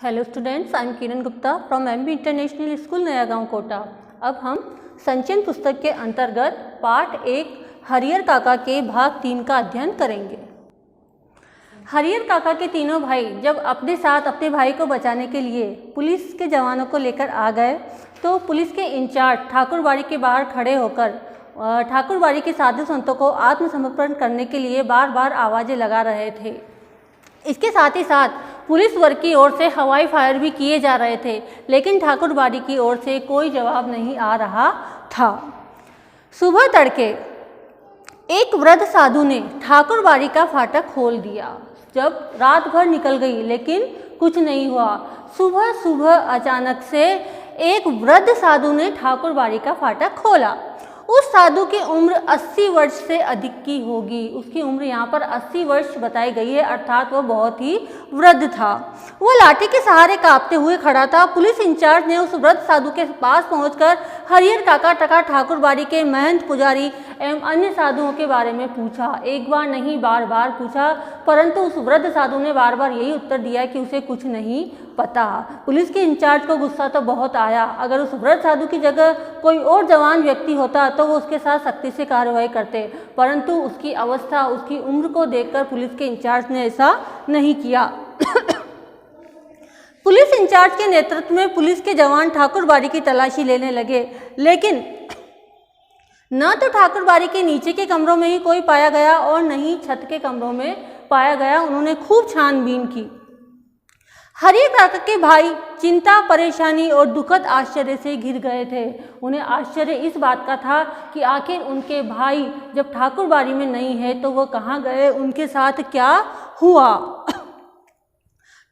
Hello students, I am Kiran Gupta from MB international school नया गांव कोटा। अब हम संचयन पुस्तक के अंतर्गत पाठ 1 हरियर काका के भाग 3 का अध्ययन करेंगे। हरियर काका के तीनों भाई जब अपने साथ अपने भाई को बचाने के लिए पुलिस के जवानों को लेकर आ गए तो पुलिस के इंचार्ज ठाकुरबाड़ी के बाहर खड़े होकर ठाकुरबाड़ी के साधु संतों को आत्मसमर्पण करने के लिए बार बार आवाज़ें लगा रहे थे। इसके साथ ही साथ पुलिस वर्ग की ओर से हवाई फायर भी किए जा रहे थे, लेकिन ठाकुरबाड़ी की ओर से कोई जवाब नहीं आ रहा था। सुबह तड़के एक वृद्ध साधु ने ठाकुरबाड़ी का फाटक खोल दिया। जब रात भर निकल गई लेकिन कुछ नहीं हुआ। सुबह सुबह अचानक से एक वृद्ध साधु ने ठाकुरबाड़ी का फाटक खोला। उस साधु की उम्र 80 वर्ष से अधिक की होगी। उसकी उम्र यहाँ पर 80 वर्ष बताई गई है, अर्थात वह बहुत ही वृद्ध था। वह लाठी के सहारे कांपते हुए खड़ा था। पुलिस इंचार्ज ने उस वृद्ध साधु के पास पहुंचकर हरियर काका तथा ठाकुरबाड़ी के महंत पुजारी एवं अन्य साधुओं के बारे में पूछा। एक बार नहीं, बार बार पूछा, परंतु उस वृद्ध साधु ने बार बार यही उत्तर दिया कि उसे कुछ नहीं पता। पुलिस के इंचार्ज को गुस्सा तो बहुत आया। अगर उस वृद्ध साधु की जगह कोई और जवान व्यक्ति होता तो वो उसके साथ सख्ती से कार्रवाई करते, परंतु उसकी अवस्था, उसकी उम्र को देखकर पुलिस के इंचार्ज ने ऐसा नहीं किया। पुलिस इंचार्ज के नेतृत्व में पुलिस के जवान ठाकुरबाड़ी की तलाशी लेने लगे, लेकिन न तो ठाकुरबाड़ी के नीचे के कमरों में ही कोई पाया गया और न ही छत के कमरों में पाया गया। उन्होंने खूब छानबीन की। हरियर काका के भाई चिंता, परेशानी और दुखद आश्चर्य से घिर गए थे। उन्हें आश्चर्य इस बात का था कि आखिर उनके भाई जब ठाकुरबाड़ी में नहीं है तो वो कहाँ गए, उनके साथ क्या हुआ।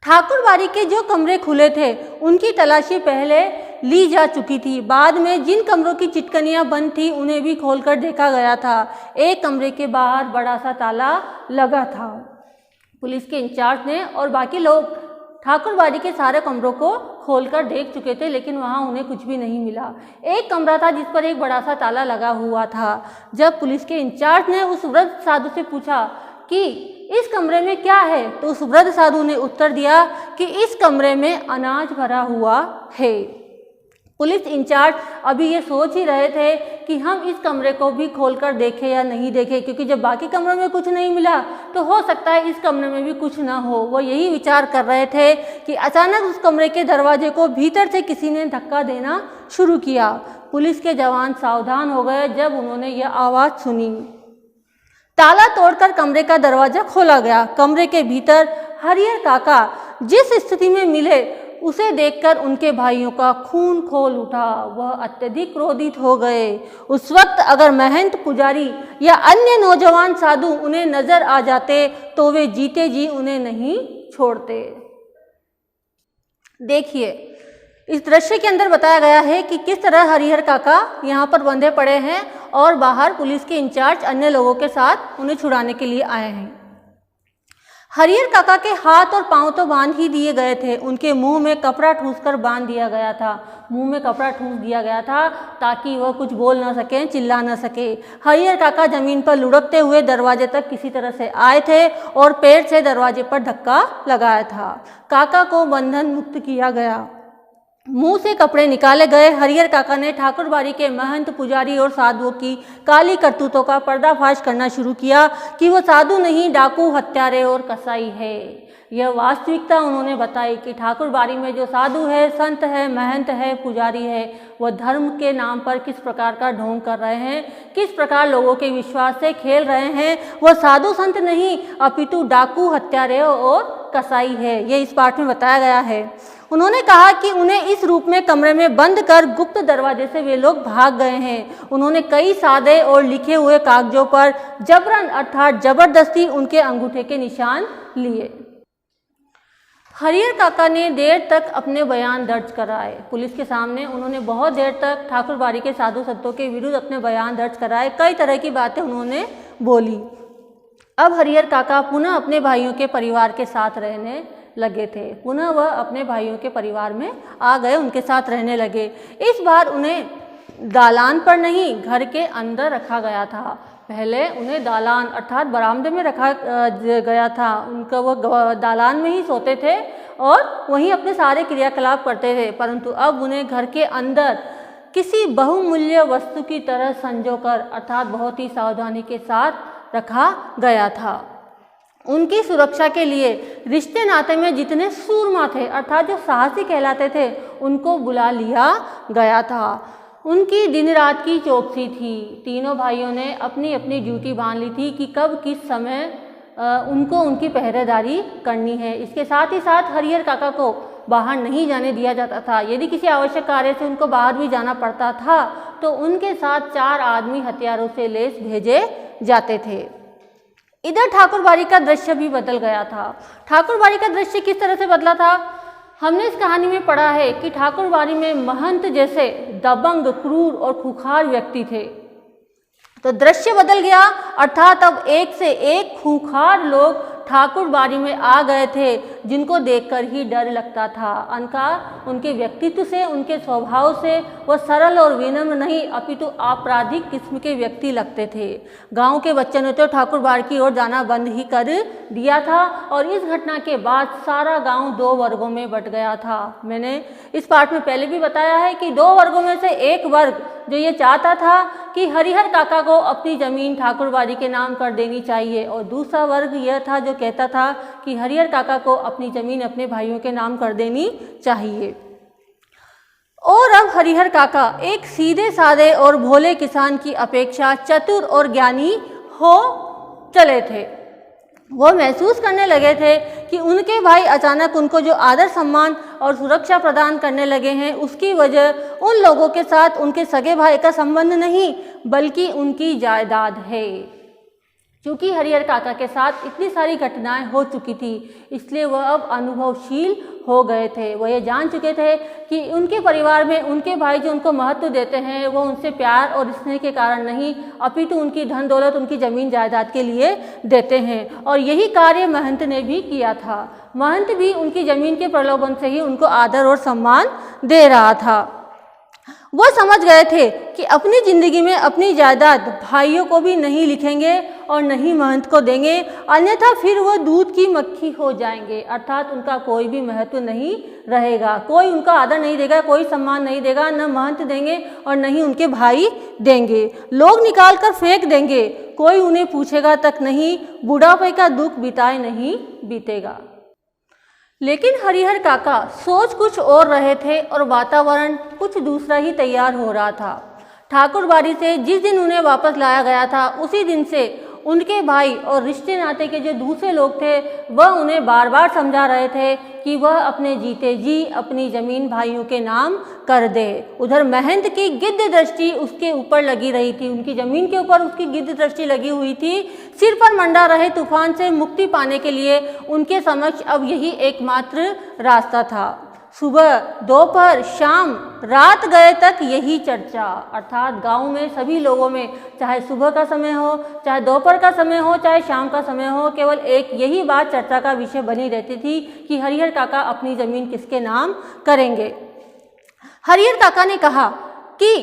ठाकुरबाड़ी के जो कमरे खुले थे उनकी तलाशी पहले ली जा चुकी थी। बाद में जिन कमरों की चिटकनियां बंद थी उन्हें भी खोलकर देखा गया था। एक कमरे के बाहर बड़ा सा ताला लगा था। पुलिस के इंचार्ज ने और बाकी लोग ठाकुरबाड़ी के सारे कमरों को खोलकर देख चुके थे, लेकिन वहां उन्हें कुछ भी नहीं मिला। एक कमरा था जिस पर एक बड़ा सा ताला लगा हुआ था। जब पुलिस के इंचार्ज ने उस वृद्ध साधु से पूछा कि इस कमरे में क्या है, तो उस वृद्ध साधु ने उत्तर दिया कि इस कमरे में अनाज भरा हुआ है। पुलिस इंचार्ज अभी ये सोच ही रहे थे कि हम इस कमरे को भी खोलकर देखें या नहीं देखें, क्योंकि जब बाकी कमरों में कुछ नहीं मिला तो हो सकता है इस कमरे में भी कुछ ना हो। वो यही विचार कर रहे थे कि अचानक उस कमरे के दरवाजे को भीतर से किसी ने धक्का देना शुरू किया। पुलिस के जवान सावधान हो गए जब उन्होंने यह आवाज़ सुनी। ताला तोड़कर कमरे का दरवाजा खोला गया। कमरे के भीतर हरियर काका जिस स्थिति में मिले उसे देखकर उनके भाइयों का खून खोल उठा। वह अत्यधिक क्रोधित हो गए। उस वक्त अगर महंत पुजारी या अन्य नौजवान साधु उन्हें नजर आ जाते तो वे जीते जी उन्हें नहीं छोड़ते। देखिए, इस दृश्य के अंदर बताया गया है कि किस तरह हरिहर काका यहाँ पर बंधे पड़े हैं और बाहर पुलिस के इंचार्ज अन्य लोगों के साथ उन्हें छुड़ाने के लिए आए हैं। हरियर काका के हाथ और पांव तो बांध ही दिए गए थे, उनके मुंह में कपड़ा ठूसकर बांध दिया गया था। मुंह में कपड़ा ठूस दिया गया था ताकि वह कुछ बोल ना सके, चिल्ला ना सके। हरियर काका जमीन पर लुढ़कते हुए दरवाजे तक किसी तरह से आए थे और पैर से दरवाजे पर धक्का लगाया था। काका को बंधन मुक्त किया गया। मुंह से कपड़े निकाले गए। हरियर काका ने ठाकुरबाड़ी के महंत, पुजारी और साधुओं की काली करतूतों का पर्दाफाश करना शुरू किया कि वो साधु नहीं, डाकू, हत्यारे और कसाई है। यह वास्तविकता उन्होंने बताई कि ठाकुरबाड़ी में जो साधु है, संत है, महंत है, पुजारी है, वह धर्म के नाम पर किस प्रकार का ढोंग कर रहे हैं, किस प्रकार लोगों के विश्वास से खेल रहे हैं। वह साधु संत नहीं अपितु डाकू, हत्यारे और कसाई है। ये इस पाठ में बताया गया है। उन्होंने कहा कि उन्हें इस रूप में कमरे में बंद कर गुप्त दरवाजे से वे लोग भाग गए हैं। उन्होंने कई सादे और लिखे हुए कागजों पर जबरन अर्थात जबरदस्ती उनके अंगूठे के निशान लिए। हरियर काका ने देर तक अपने बयान दर्ज कराए। पुलिस के सामने उन्होंने बहुत देर तक ठाकुरबाड़ी के साधु संतों के विरुद्ध अपने बयान दर्ज कराए। कई तरह की बातें उन्होंने बोली। अब हरियर काका पुनः अपने भाइयों के परिवार के साथ रहने लगे थे। पुनः वह अपने भाइयों के परिवार में आ गए, उनके साथ रहने लगे। इस बार उन्हें दालान पर नहीं, घर के अंदर रखा गया था। पहले उन्हें दालान अर्थात बरामदे में रखा गया था। उनका वो दालान में ही सोते थे और वहीं अपने सारे क्रियाकलाप करते थे, परंतु अब उन्हें घर के अंदर किसी बहुमूल्य वस्तु की तरह संजोकर अर्थात बहुत ही सावधानी के साथ रखा गया था। उनकी सुरक्षा के लिए रिश्ते नाते में जितने सूरमा थे अर्थात जो साहसी कहलाते थे उनको बुला लिया गया था। उनकी दिन रात की चौकसी थी। तीनों भाइयों ने अपनी अपनी ड्यूटी बांध ली थी कि कब किस समय उनको उनकी पहरेदारी करनी है। इसके साथ ही साथ हरिहर काका को बाहर नहीं जाने दिया जाता था। यदि किसी आवश्यक कार्य से उनको बाहर भी जाना पड़ता था तो उनके साथ 4 आदमी हथियारों से लैस भेजे जाते थे। इधर ठाकुरबाड़ी का दृश्य भी बदल गया था। ठाकुरबाड़ी का दृश्य किस तरह से बदला था? हमने इस कहानी में पढ़ा है कि ठाकुरबाड़ी में महंत जैसे दबंग, क्रूर और खूंखार व्यक्ति थे। तो दृश्य बदल गया अर्थात अब एक से एक खूंखार लोग ठाकुरबाड़ी में आ गए थे जिनको देखकर ही डर लगता था। उनके व्यक्तित्व से, उनके स्वभाव से वो सरल और विनम्र नहीं अपितु आपराधिक किस्म के व्यक्ति लगते थे। गांव के बच्चों ने तो ठाकुरबाड़ी की ओर जाना बंद ही कर दिया था और इस घटना के बाद सारा गांव 2 वर्गों में बंट गया था। मैंने इस पाठ में पहले भी बताया है कि 2 वर्गों में से एक वर्ग जो ये चाहता था कि हरिहर काका को अपनी ज़मीन ठाकुरबाड़ी के नाम कर देनी चाहिए और दूसरा वर्ग यह था जो कहता था कि हरिहर काका को अपनी ज़मीन अपने भाइयों के नाम कर देनी चाहिए। और अब हरिहर काका एक सीधे साधे और भोले किसान की अपेक्षा चतुर और ज्ञानी हो चले थे। वो महसूस करने लगे थे कि उनके भाई अचानक उनको जो आदर सम्मान और सुरक्षा प्रदान करने लगे हैं उसकी वजह उन लोगों के साथ उनके सगे भाई का संबंध नहीं बल्कि उनकी जायदाद है। क्योंकि हरिहर काका के साथ इतनी सारी घटनाएं हो चुकी थी इसलिए वह अब अनुभवशील हो गए थे। वह ये जान चुके थे कि उनके परिवार में उनके भाई जो उनको महत्व देते हैं वो उनसे प्यार और स्नेह के कारण नहीं अपितु उनकी धन दौलत, उनकी ज़मीन जायदाद के लिए देते हैं। और यही कार्य महंत ने भी किया था। महंत भी उनकी ज़मीन के प्रलोभन से ही उनको आदर और सम्मान दे रहा था। वो समझ गए थे कि अपनी ज़िंदगी में अपनी जायदाद भाइयों को भी नहीं लिखेंगे और नहीं महंत को देंगे, अन्यथा फिर वो दूध की मक्खी हो जाएंगे अर्थात उनका कोई भी महत्व नहीं रहेगा। कोई उनका आदर नहीं देगा, कोई सम्मान नहीं देगा, न महंत देंगे और न ही उनके भाई देंगे। लोग निकाल कर फेंक देंगे, कोई उन्हें पूछेगा तक नहीं, बुढ़ापे का दुख बिताए नहीं बीतेगा। लेकिन हरिहर काका सोच कुछ और रहे थे और वातावरण कुछ दूसरा ही तैयार हो रहा था। ठाकुरबाड़ी से जिस दिन उन्हें वापस लाया गया था उसी दिन से उनके भाई और रिश्ते नाते के जो दूसरे लोग थे वह उन्हें बार बार समझा रहे थे कि वह अपने जीते जी अपनी ज़मीन भाइयों के नाम कर दे। उधर महंत की गिद्ध दृष्टि उसके ऊपर लगी रही थी, उनकी ज़मीन के ऊपर उसकी गिद्ध दृष्टि लगी हुई थी। सिर पर मंडा रहे तूफान से मुक्ति पाने के लिए उनके समक्ष अब यही एकमात्र रास्ता था। सुबह, दोपहर, शाम, रात गए तक यही चर्चा अर्थात गांव में सभी लोगों में, चाहे सुबह का समय हो, चाहे दोपहर का समय हो, चाहे शाम का समय हो, केवल एक यही बात चर्चा का विषय बनी रहती थी कि हरिहर काका अपनी ज़मीन किसके नाम करेंगे। हरिहर काका ने कहा कि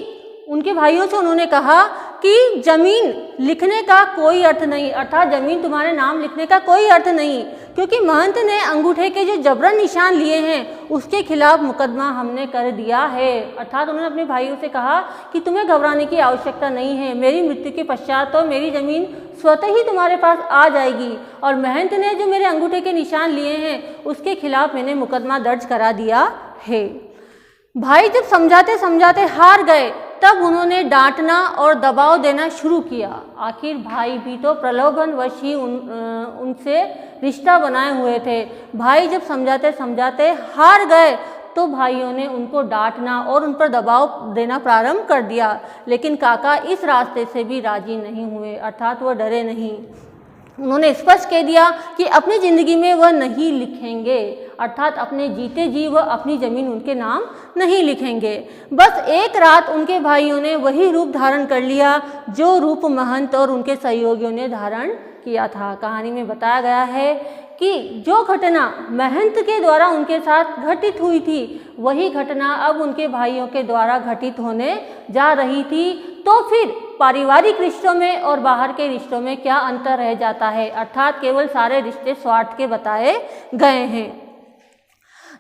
उनके भाइयों से उन्होंने कहा कि ज़मीन लिखने का कोई अर्थ नहीं अर्थात ज़मीन तुम्हारे नाम लिखने का कोई अर्थ नहीं, क्योंकि महंत ने अंगूठे के जो जबरन निशान लिए हैं उसके खिलाफ मुकदमा हमने कर दिया है। अर्थात उन्होंने अपने भाइयों से कहा कि तुम्हें घबराने की आवश्यकता नहीं है, मेरी मृत्यु के पश्चात तो मेरी ज़मीन स्वतः ही तुम्हारे पास आ जाएगी और महंत ने जो मेरे अंगूठे के निशान लिए हैं उसके खिलाफ मैंने मुकदमा दर्ज करा दिया है। भाई जब समझाते समझाते हार गए तब उन्होंने डांटना और दबाव देना शुरू किया। आखिर भाई भी तो प्रलोभनवश ही उनसे रिश्ता बनाए हुए थे। भाई जब समझाते समझाते हार गए तो भाइयों ने उनको डांटना और उन पर दबाव देना प्रारंभ कर दिया। लेकिन काका इस रास्ते से भी राजी नहीं हुए अर्थात वह डरे नहीं। उन्होंने स्पष्ट कह दिया कि अपनी ज़िंदगी में वह नहीं लिखेंगे अर्थात अपने जीते जी वह अपनी ज़मीन उनके नाम नहीं लिखेंगे। बस एक रात उनके भाइयों ने वही रूप धारण कर लिया जो रूप महंत और उनके सहयोगियों ने धारण किया था। कहानी में बताया गया है कि जो घटना महंत के द्वारा उनके साथ घटित हुई थी वही घटना अब उनके भाइयों के द्वारा घटित होने जा रही थी। तो फिर पारिवारिक रिश्तों में और बाहर के रिश्तों में क्या अंतर रह जाता है, अर्थात केवल सारे रिश्ते स्वार्थ के बताए गए हैं।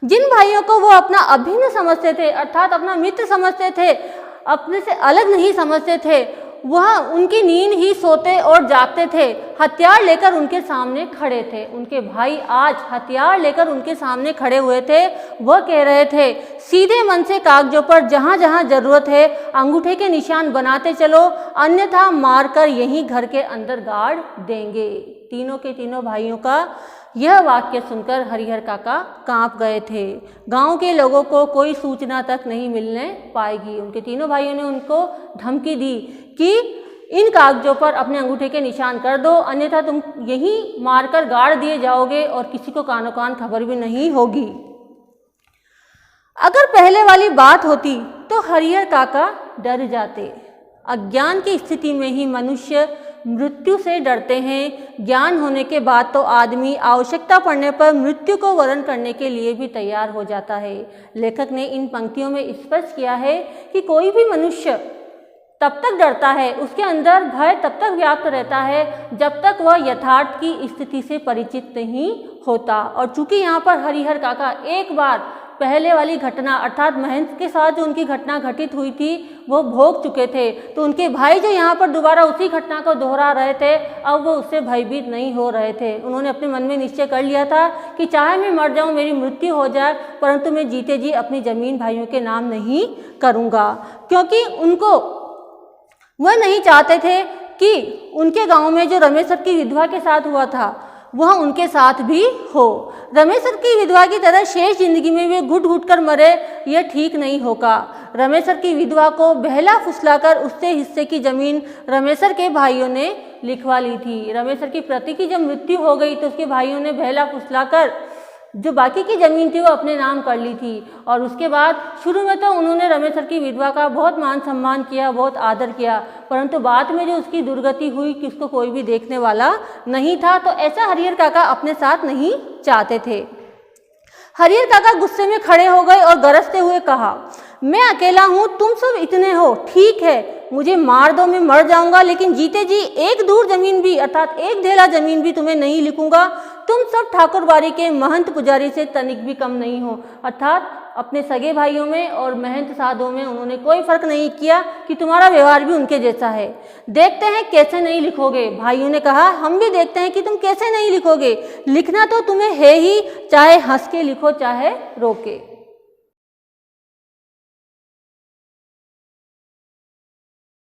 जिन भाइयों को वो अपना अभिन्न समझते थे, अर्थात अपना मित्र समझते थे, अपने से अलग नहीं समझते थे, वह उनकी नींद ही सोते और जागते थे, हथियार लेकर उनके सामने खड़े थे। उनके भाई आज हथियार लेकर उनके सामने खड़े हुए थे। वह कह रहे थे, सीधे मन से कागजों पर जहाँ जहाँ जरूरत है अंगूठे के निशान बनाते चलो, अन्यथा मारकर यहीं घर के अंदर गाड़ देंगे। तीनों के तीनों भाइयों का यह वाक्य सुनकर हरिहर काका कांप गए थे। गांव के लोगों को कोई सूचना तक नहीं मिलने पाएगी। उनके तीनों भाइयों ने उनको धमकी दी कि इन कागजों पर अपने अंगूठे के निशान कर दो, अन्यथा तुम यहीं मारकर गाड़ दिए जाओगे और किसी को कानो कान खबर भी नहीं होगी। अगर पहले वाली बात होती तो हरिहर काका डर जाते। अज्ञान की स्थिति में ही मनुष्य मृत्यु से डरते हैं। ज्ञान होने के बाद तो आदमी आवश्यकता पड़ने पर मृत्यु को वरण करने के लिए भी तैयार हो जाता है। लेखक ने इन पंक्तियों में स्पष्ट किया है कि कोई भी मनुष्य तब तक डरता है, उसके अंदर भय तब तक व्याप्त रहता है जब तक वह यथार्थ की स्थिति से परिचित नहीं होता। और चूंकि यहाँ पर हरिहर काका एक बार पहले वाली घटना अर्थात महंत के साथ जो उनकी घटना घटित हुई थी वो भोग चुके थे, तो उनके भाई जो यहाँ पर दोबारा उसी घटना को दोहरा रहे थे, अब वो उससे भयभीत नहीं हो रहे थे। उन्होंने अपने मन में निश्चय कर लिया था कि चाहे मैं मर जाऊँ, मेरी मृत्यु हो जाए, परंतु मैं जीते जी अपनी ज़मीन भाइयों के नाम नहीं करूँगा, क्योंकि उनको वह नहीं चाहते थे कि उनके गाँव में जो रमेश सर की विधवा के साथ हुआ था वह उनके साथ भी हो। रमेश सर की विधवा की तरह शेष जिंदगी में वे घुट घुट कर मरे, यह ठीक नहीं होगा। रमेश सर की विधवा को बहला फुसलाकर उससे हिस्से की जमीन रमेश सर के भाइयों ने लिखवा ली थी। रमेश सर की पति की जब मृत्यु हो गई तो उसके भाइयों ने बहला फुसलाकर जो बाकी की ज़मीन थी वो अपने नाम कर ली थी। और उसके बाद शुरू में तो उन्होंने रमेश सर की विधवा का बहुत मान सम्मान किया, बहुत आदर किया, परंतु बाद में जो उसकी दुर्गति हुई कि उसको कोई भी देखने वाला नहीं था, तो ऐसा हरिहर काका अपने साथ नहीं चाहते थे। हरिहर काका गुस्से में खड़े हो गए और गरजते हुए कहा, मैं अकेला हूँ, तुम सब इतने हो, ठीक है, मुझे मार दो, मैं मर जाऊंगा, लेकिन जीते जी एक दूर जमीन भी अर्थात एक ढेला जमीन भी तुम्हें नहीं लिखूंगा। तुम सब ठाकुरबाड़ी के महंत पुजारी से तनिक भी कम नहीं हो। अर्थात अपने सगे भाइयों में और महंत साधुओं में उन्होंने कोई फर्क नहीं किया कि तुम्हारा व्यवहार भी उनके जैसा है। देखते हैं कैसे नहीं लिखोगे। भाइयों ने कहा, हम भी देखते हैं कि तुम कैसे नहीं लिखोगे, लिखना तो तुम्हें है ही, चाहे हंस के लिखो चाहे रो के।